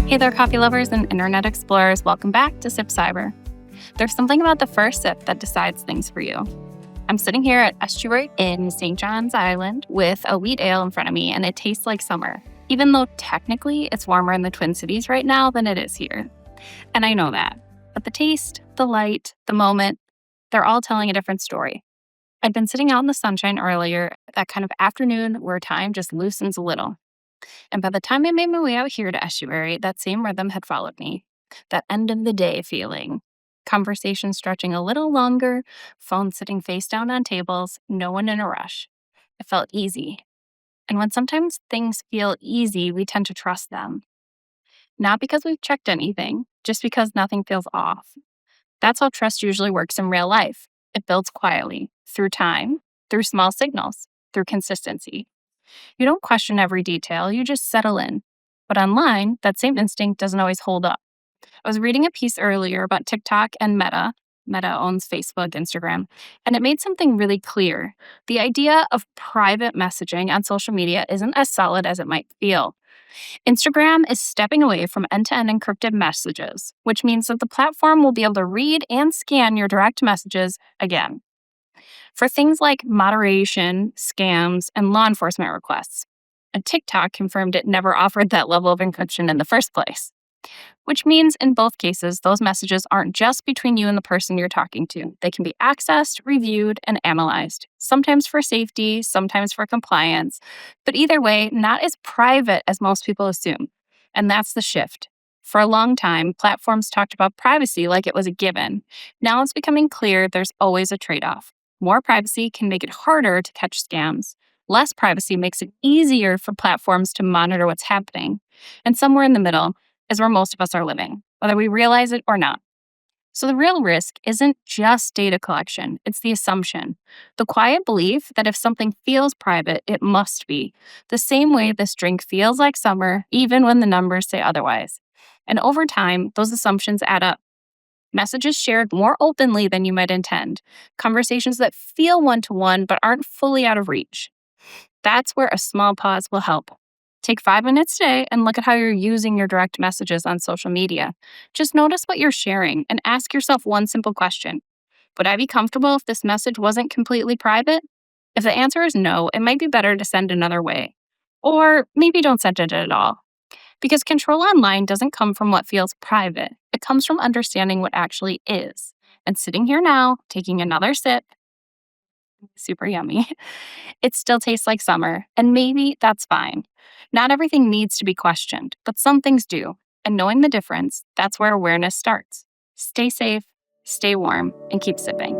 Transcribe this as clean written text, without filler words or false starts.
Hey there, coffee lovers and internet explorers. Welcome back to SipCyber. There's something about the first sip that decides things for you. I'm sitting here at Estuary in St. John's Island with a wheat ale in front of me, and it tastes like summer, even though technically it's warmer in the Twin Cities right now than it is here. And I know that. But the taste, the light, the moment, they're all telling a different story. I'd been sitting out in the sunshine earlier, that kind of afternoon where time just loosens a little. And by the time I made my way out here to Estuary, that same rhythm had followed me. That end of the day feeling. Conversation stretching a little longer, phone sitting face down on tables, no one in a rush. It felt easy. And when sometimes things feel easy, we tend to trust them. Not because we've checked anything, just because nothing feels off. That's how trust usually works in real life. It builds quietly, through time, through small signals, through consistency. You don't question every detail, you just settle in. But online, that same instinct doesn't always hold up. I was reading a piece earlier about TikTok and Meta. Meta owns Facebook, Instagram, and it made something really clear. The idea of private messaging on social media isn't as solid as it might feel. Instagram is stepping away from end-to-end encrypted messages, which means that the platform will be able to read and scan your direct messages again for things like moderation, scams, and law enforcement requests. And TikTok confirmed it never offered that level of encryption in the first place. Which means in both cases, those messages aren't just between you and the person you're talking to. They can be accessed, reviewed, and analyzed, sometimes for safety, sometimes for compliance. But either way, not as private as most people assume. And that's the shift. For a long time, platforms talked about privacy like it was a given. Now it's becoming clear there's always a trade-off. More privacy can make it harder to catch scams. Less privacy makes it easier for platforms to monitor what's happening. And somewhere in the middle is where most of us are living, whether we realize it or not. So the real risk isn't just data collection, it's the assumption. The quiet belief that if something feels private, it must be. The same way this drink feels like summer, even when the numbers say otherwise. And over time, those assumptions add up. Messages shared more openly than you might intend. Conversations that feel one-to-one but aren't fully out of reach. That's where a small pause will help. Take 5 minutes today and look at how you're using your direct messages on social media. Just notice what you're sharing and ask yourself one simple question. Would I be comfortable if this message wasn't completely private? If the answer is no, it might be better to send another way. Or maybe don't send it at all. Because control online doesn't come from what feels private. It comes from understanding what actually is. And sitting here now, taking another sip, super yummy, it still tastes like summer, and maybe that's fine. Not everything needs to be questioned, but some things do. And knowing the difference, that's where awareness starts. Stay safe, stay warm, and keep sipping.